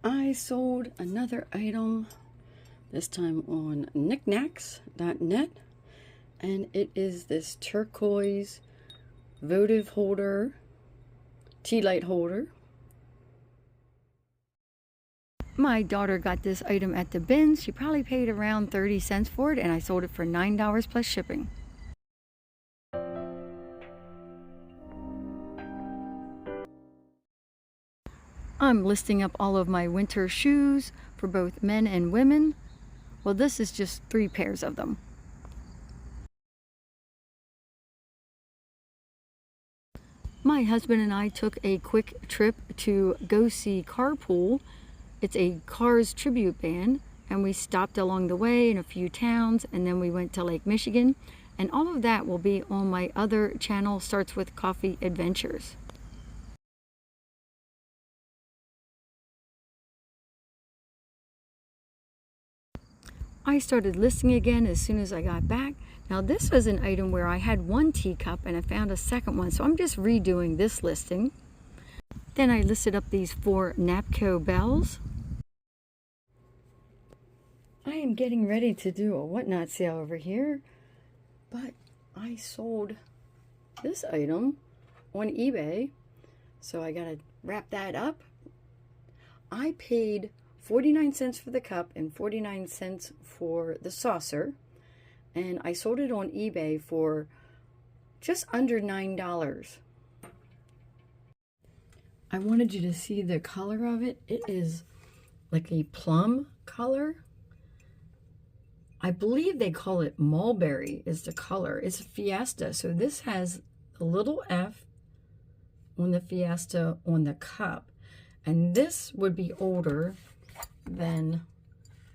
I sold another item, this time on knickknacks.net, and it is this turquoise votive holder, tea light holder. My daughter got this item at the bins. She probably paid around 30 cents for it, and I sold it for $9 plus shipping. I'm listing up all of my winter shoes for both men and women. Well, this is just 3 pairs of them. My husband and I took a quick trip to go see Carpool. It's a Cars tribute band, and we stopped along the way in a few towns, and then we went to Lake Michigan, and all of that will be on my other channel, Starts With Coffee Adventures. I started listing again as soon as I got back. Now this was an item where I had 1 teacup and I found a second one, so I'm just redoing this listing. Then I listed up these 4 Napco bells. I am getting ready to do a whatnot sale over here, but I sold this item on eBay, so I gotta wrap that up. I paid 49 cents for the cup and 49 cents for the saucer, and I sold it on eBay for just under $9. I wanted you to see the color of it. It is like a plum color. I believe they call it mulberry is the color. It's a Fiesta, so this has a little F on the Fiesta on the cup, and this would be older than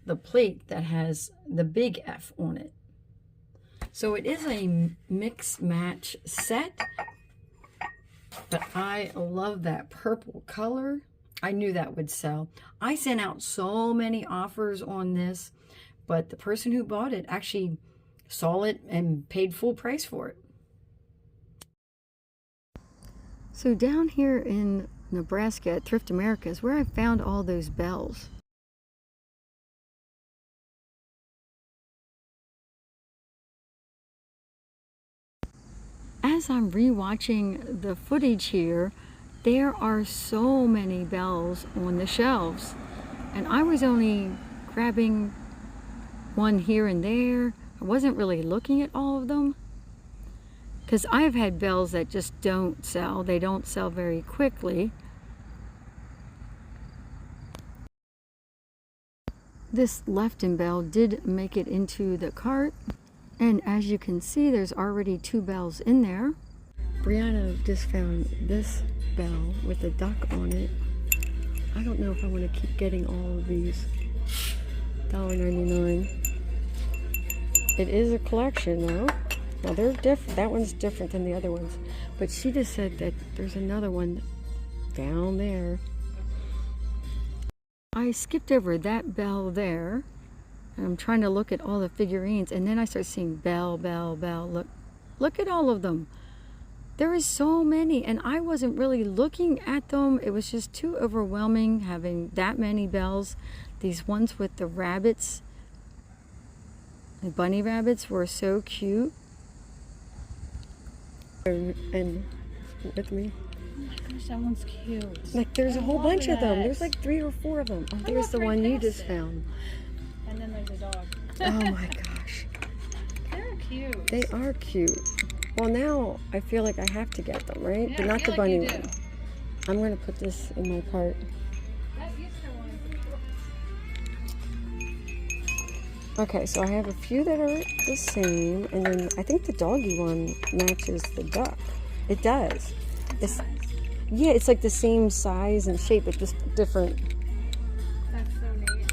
the plate that has the big F on it. So it is a mix match set, but I love that purple color. I knew that would sell. I sent out so many offers on this, but the person who bought it actually saw it and paid full price for it. So down here in Nebraska at Thrift America is where I found all those bells. As I'm rewatching the footage here, there are so many bells on the shelves, and I was only grabbing one here and there. I wasn't really looking at all of them, because I've had bells that just don't sell. They don't sell very quickly. This Lefton bell did make it into the cart. And as you can see, there's already 2 bells in there. Brianna just found this bell with a duck on it. I don't know if I want to keep getting all of these. $1.99. It is a collection though. Now they're different. That one's different than the other ones. But she just said that there's another one down there. I skipped over that bell there. And I'm trying to look at all the figurines, and then I start seeing bell, bell, bell. Look at all of them. There is so many, and I wasn't really looking at them. It was just too overwhelming having that many bells. These ones with the rabbits, the bunny rabbits, were so cute. And with me. Oh my gosh, that one's cute. Like there's a whole bunch of them. There's like 3 or 4 of them. Oh, there's the one you just found. And then there's a dog. Oh my gosh. They're cute. They are cute. Well, now I feel like I have to get them, right? Yeah, but not the like bunny you do. one. I'm going to put this in my cart. That Easter one. Okay, so I have a few that are the same, and then I think the doggy one matches the duck. It does. It's, yeah, it's like the same size and shape, but just different. That's so neat.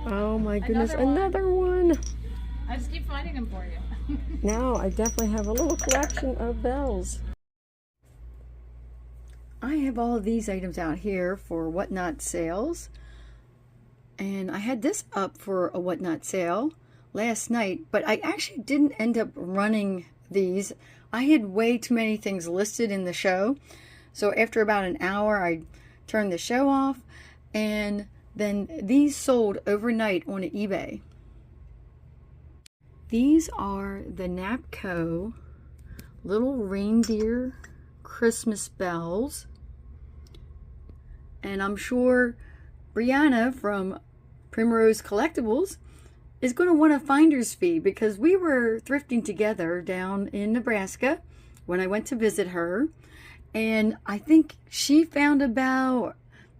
Oh my goodness, another one. I just keep finding them for you. Now I definitely have a little collection of bells. I have all of these items out here for whatnot sales. And I had this up for a whatnot sale last night, but I actually didn't end up running these. I had way too many things listed in the show. So after about an hour, I turned the show off, and then these sold overnight on eBay. These are the NAPCO little reindeer Christmas bells. And I'm sure Brianna from Primrose Collectibles is going to want a finder's fee, because we were thrifting together down in Nebraska when I went to visit her. And I think she found a bell,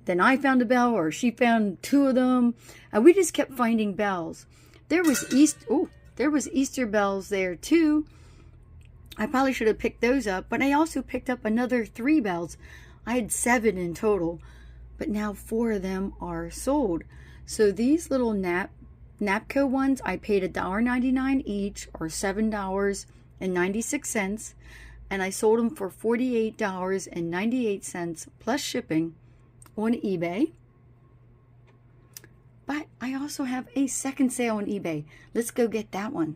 then I found a bell, or she found two of them. And we just kept finding bells. There was Easter bells there too. I probably should have picked those up, but I also picked up another 3 bells. I had 7 in total, but now 4 of them are sold. So these little NAPCO ones, I paid $1.99 each, or $7.96, and I sold them for $48.98 plus shipping on eBay. But I also have a second sale on eBay. Let's go get that one.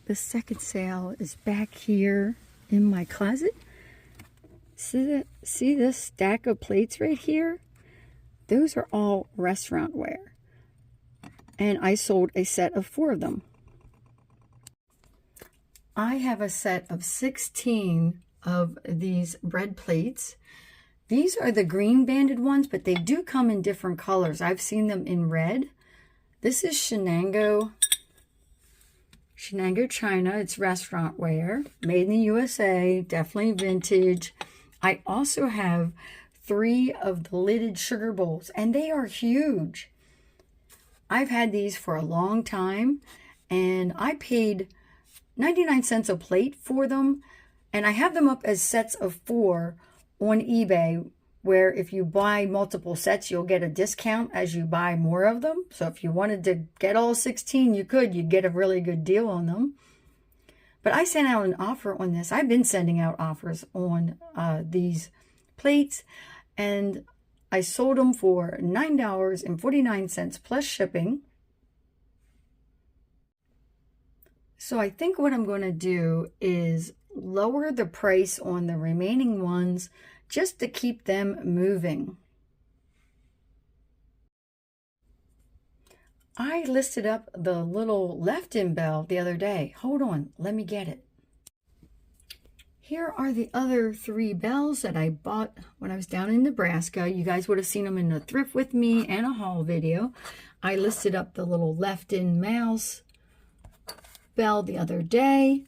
The second sale is back here in my closet. See this stack of plates right here? Those are all restaurant ware. And I sold a set of 4 of them. I have a set of 16 of these bread plates. These are the green banded ones, but they do come in different colors. I've seen them in red. This is Shenango China. It's restaurant ware, made in the USA, definitely vintage. I also have 3 of the lidded sugar bowls, and they are huge. I've had these for a long time, and I paid 99 cents a plate for them, and I have them up as sets of 4 on eBay, where if you buy multiple sets, you'll get a discount as you buy more of them. So if you wanted to get all 16, you could. You'd get a really good deal on them. But I sent out an offer on this. I've been sending out offers on these plates, and I sold them for $9.49 plus shipping. So I think what I'm going to do is lower the price on the remaining ones just to keep them moving. I listed up the little left-in bell the other day. Hold on, let me get it. Here are the other 3 bells that I bought when I was down in Nebraska. You guys would have seen them in the thrift with me and a haul video. I listed up the little left-in mouse bell the other day,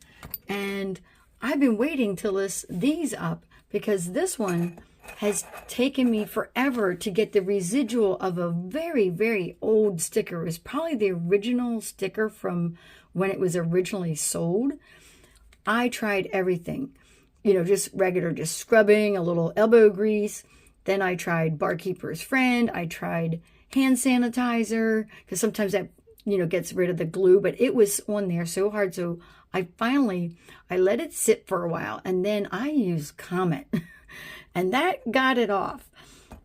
and I've been waiting to list these up because this one has taken me forever to get the residual of a very, very old sticker. It was probably the original sticker from when it was originally sold. I tried everything, you know, just regular, just scrubbing, a little elbow grease. Then I tried Barkeeper's Friend. I tried hand sanitizer, because sometimes that, you know, gets rid of the glue, but it was on there so hard. So I let it sit for a while, and then I used Comet and that got it off.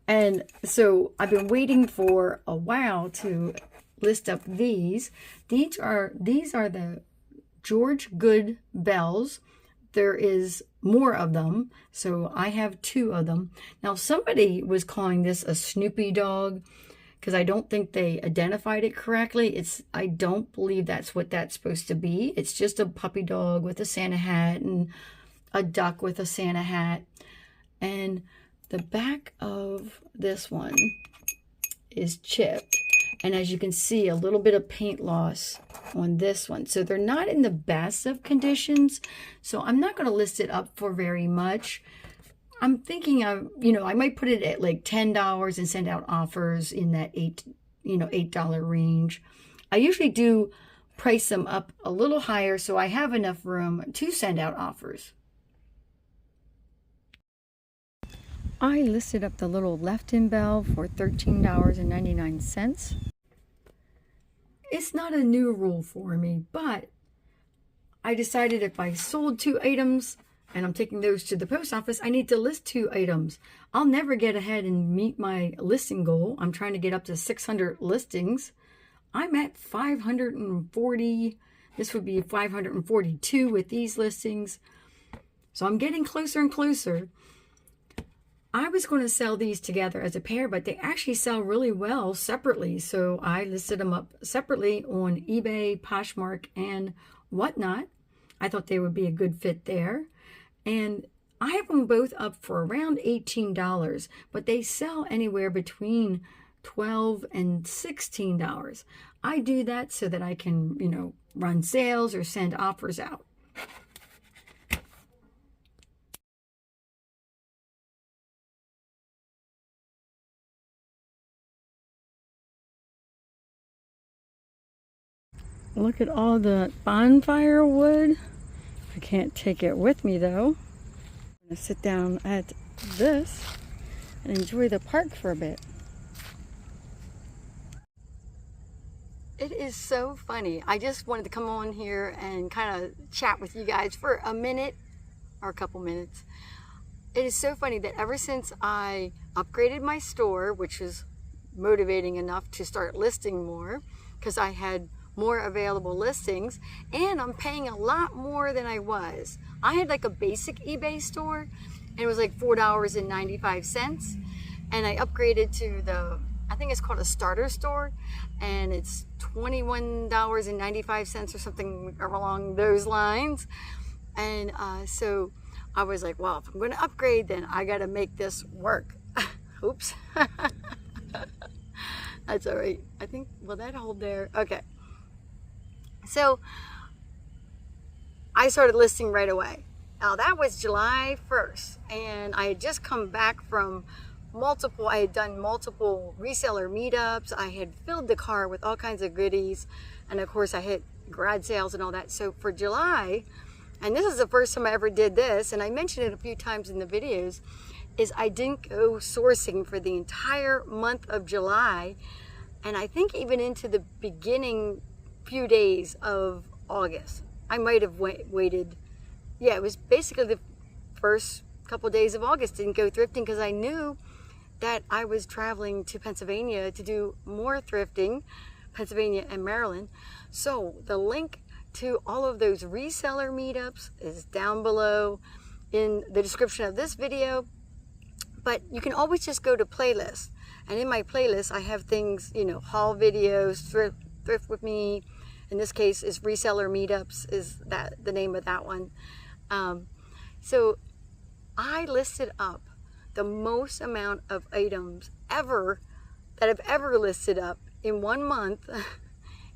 And so I've been waiting for a while to list up these. These are the George Good bells. There is more of them, so I have 2 of them. Now somebody was calling this a Snoopy dog, because I don't think they identified it correctly. I don't believe that's what that's supposed to be. It's just a puppy dog with a Santa hat and a duck with a Santa hat. And the back of this one is chipped. And as you can see, a little bit of paint loss on this one. So they're not in the best of conditions. So I'm not going to list it up for very much. I'm thinking of, you know, I might put it at like $10 and send out offers in that $8 range. I usually do price them up a little higher so I have enough room to send out offers. I listed up the little left-in bell for $13.99. It's not a new rule for me, but I decided if I sold 2 items and I'm taking those to the post office, I need to list 2 items. I'll never get ahead and meet my listing goal. I'm trying to get up to 600 listings. I'm at 540. This would be 542 with these listings. So I'm getting closer and closer. I was going to sell these together as a pair, but they actually sell really well separately. So I listed them up separately on eBay, Poshmark, and whatnot. I thought they would be a good fit there. And I have them both up for around $18, but they sell anywhere between $12 and $16. I do that so that I can, run sales or send offers out. Look at all the bonfire wood. I can't take it with me though. I'm gonna sit down at this and enjoy the park for a bit. It is so funny. I just wanted to come on here and kind of chat with you guys for a minute or a couple minutes. It is so funny that ever since I upgraded my store, which was motivating enough to start listing more, because I had more available listings, and I'm paying a lot more than I was. I had like a basic eBay store, and it was like $4.95, and I upgraded to the, I think it's called a starter store, and it's $21.95 or something along those lines. And so I was like, well, if I'm going to upgrade, then I got to make this work. Oops. That's all right. I think, will that hold there? Okay. So I started listing right away. Now that was July 1st, and I had just come back from I had done multiple reseller meetups. I had filled the car with all kinds of goodies, and of course I hit garage sales and all that. So for July, and this is the first time I ever did this, and I mentioned it a few times in the videos, is I didn't go sourcing for the entire month of July, and I think even into the beginning few days of August. I might have waited. Yeah, it was basically the first couple days of August. Didn't go thrifting because I knew that I was traveling to Pennsylvania to do more thrifting, Pennsylvania and Maryland. So the link to all of those reseller meetups is down below in the description of this video. But you can always just go to playlists. And in my playlist, I have things, haul videos, thrift with me. In this case, is reseller meetups, is that the name of that one. So I listed up the most amount of items ever that I've ever listed up in 1 month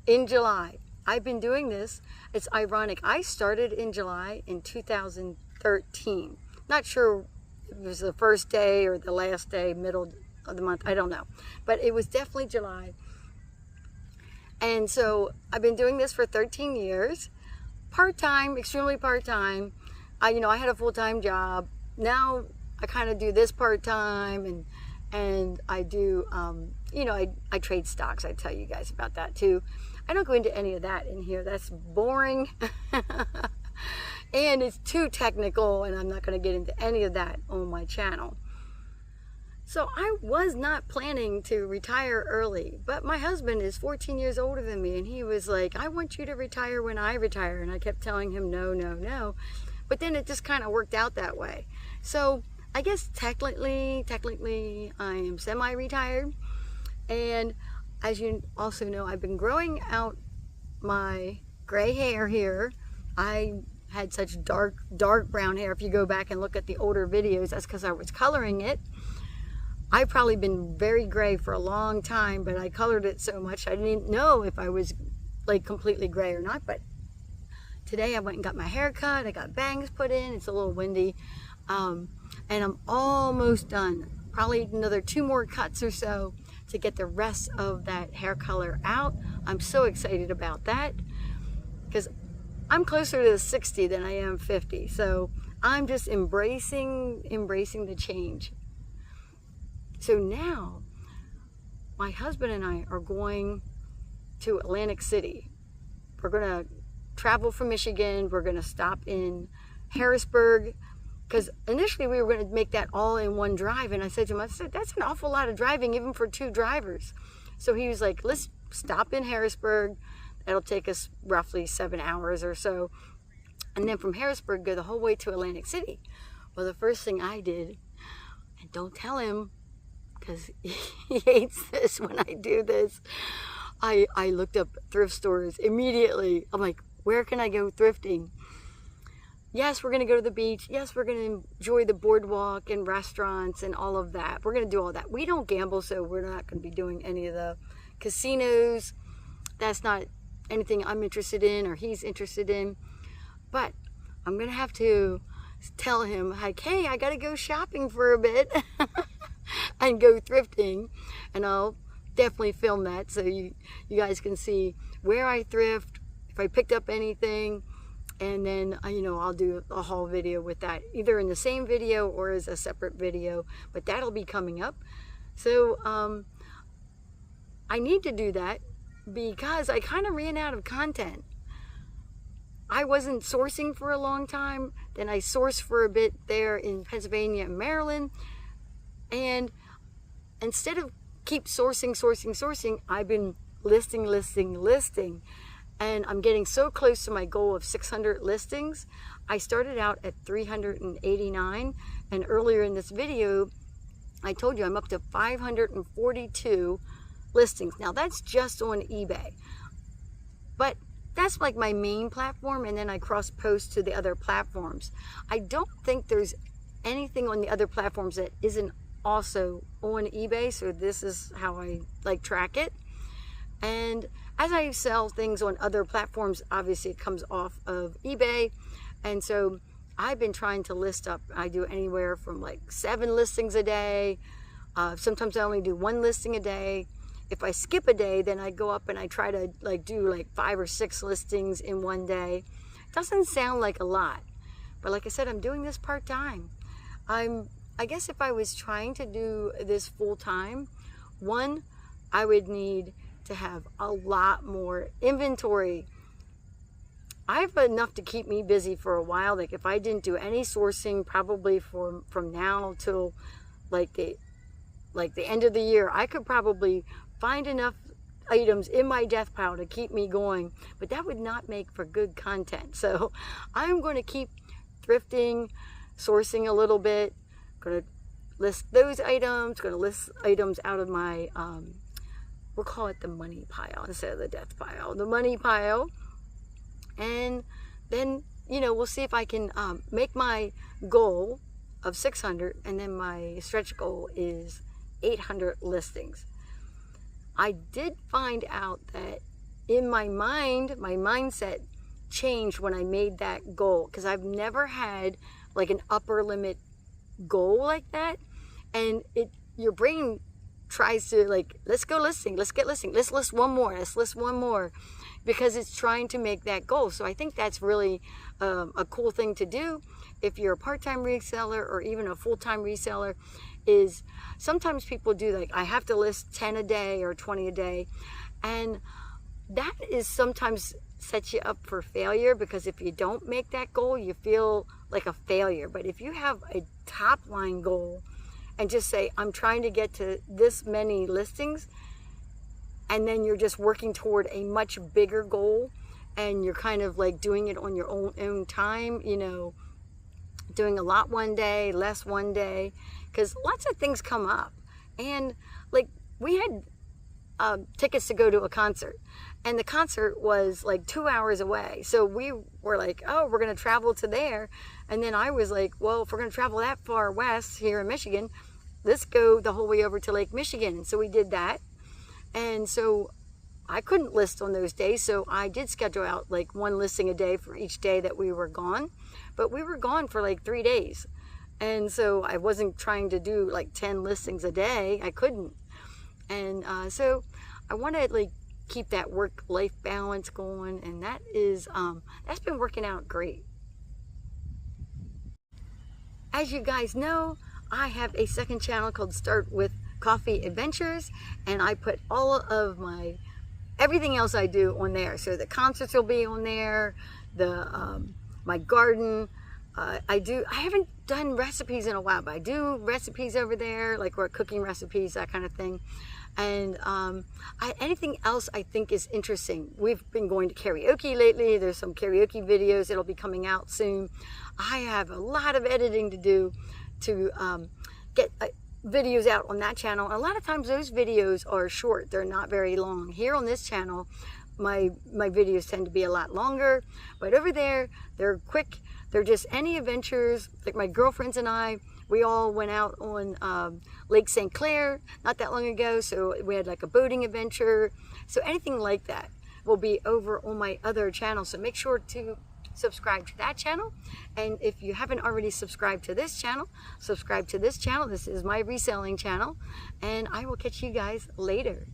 in July. I've been doing this. It's ironic. I started in July in 2013. Not sure if it was the first day or the last day, middle of the month. I don't know. But it was definitely July. And so I've been doing this for 13 years, part-time, extremely part-time. I had a full-time job. Now I kind of do this part-time, and I do, I trade stocks. I tell you guys about that too. I don't go into any of that in here. That's boring. And it's too technical, and I'm not going to get into any of that on my channel. So I was not planning to retire early, but my husband is 14 years older than me, and he was like, I want you to retire when I retire. And I kept telling him, no, no, no. But then it just kind of worked out that way. So I guess technically I am semi-retired. And as you also know, I've been growing out my gray hair here. I had such dark brown hair. If you go back and look at the older videos, that's because I was coloring it. I've probably been very gray for a long time, but I colored it so much I didn't know if I was like completely gray or not. But today I went and got my hair cut. I got bangs put in. It's a little windy. And I'm almost done. Probably another 2 more cuts or so to get the rest of that hair color out. I'm so excited about that because I'm closer to 60 than I am 50. So I'm just embracing the change. So now, my husband and I are going to Atlantic City. We're going to travel from Michigan. We're going to stop in Harrisburg. Because initially we were going to make that all in one drive. And I said to him, that's an awful lot of driving, even for 2 drivers. So he was like, let's stop in Harrisburg. That'll take us roughly 7 hours or so. And then from Harrisburg, go the whole way to Atlantic City. Well, the first thing I did, And don't tell him, because he hates this when I do this. I looked up thrift stores immediately. I'm like, where can I go thrifting? Yes, we're going to go to the beach. Yes, we're going to enjoy the boardwalk and restaurants and all of that. We're going to do all that. We don't gamble, so we're not going to be doing any of the casinos. That's not anything I'm interested in or he's interested in. But I'm going to have to tell him, like, hey, I got to go shopping for a bit and go thrifting. And I'll definitely film that so you guys can see where I thrift, if I picked up anything. And then, you know, I'll do a haul video with that, either in the same video or as a separate video, but that'll be coming up. So I need to do that because I kind of ran out of content. I wasn't sourcing for a long time. Then I sourced for a bit there in Pennsylvania and Maryland. And instead of keep sourcing, I've been listing. And I'm getting so close to my goal of 600 listings. I started out at 389. And earlier in this video, I told you I'm up to 542 listings. Now that's just on eBay. But that's like my main platform. And then I cross post to the other platforms. I don't think there's anything on the other platforms that isn't also on eBay. So this is how I like track it. And as I sell things on other platforms, obviously it comes off of eBay. And so I've been trying to list up. I do anywhere from like 7 listings a day. Sometimes I only do 1 listing a day. If I skip a day, then I go up and I try to like do like 5 or 6 listings in one day. Doesn't sound like a lot, but like I said, I'm doing this part-time. I guess if I was trying to do this full-time, one, I would need to have a lot more inventory. I have enough to keep me busy for a while. Like if I didn't do any sourcing, probably from now till like the end of the year, I could probably find enough items in my death pile to keep me going, but that would not make for good content. So I'm going to keep thrifting, sourcing a little bit, going to list those items, going to list items out of my we'll call it the money pile instead of the death pile, the money pile. And then, you know, we'll see if I can make my goal of 600, and then my stretch goal is 800 listings. I did find out that in my mind, my mindset changed when I made that goal, because I've never had like an upper limit goal like that. And your brain tries to like, let's go listing, let's get listing, let's list one more, because it's trying to make that goal. So I think that's really a cool thing to do if you're a part-time reseller or even a full-time reseller. Is sometimes people do like, I have to list 10 a day or 20 a day, and that is sometimes sets you up for failure, because if you don't make that goal, you feel like a failure. But if you have a top line goal and just say, I'm trying to get to this many listings, and then you're just working toward a much bigger goal, and you're kind of like doing it on your own time, you know, doing a lot one day, less one day, because lots of things come up. And like we had tickets to go to a concert, and the concert was like 2 hours away. So we were like, oh, we're going to travel to there. And then I was like, well, if we're going to travel that far west here in Michigan, let's go the whole way over to Lake Michigan. And so we did that. And so I couldn't list on those days. So I did schedule out like 1 listing a day for each day that we were gone. But we were gone for like 3 days. And so I wasn't trying to do like 10 listings a day. I couldn't. And so I want to like keep that work-life balance going. And that is, that's been working out great. As you guys know, I have a second channel called Start With Coffee Adventures. And I put all of my, everything else I do on there. So the concerts will be on there, the my garden. I haven't done recipes in a while, but I do recipes over there, like we're cooking recipes, that kind of thing. And anything else I think is interesting. We've been going to karaoke lately. There's some karaoke videos that'll be coming out soon. I have a lot of editing to do to get videos out on that channel. And a lot of times those videos are short. They're not very long. Here on this channel, my videos tend to be a lot longer, but over there, they're quick. They're just any adventures. Like my girlfriends and I, we all went out on Lake St. Clair not that long ago, so we had like a boating adventure. So anything like that will be over on my other channel. So make sure to subscribe to that channel. And if you haven't already subscribed to this channel, subscribe to this channel. This is my reselling channel. And I will catch you guys later.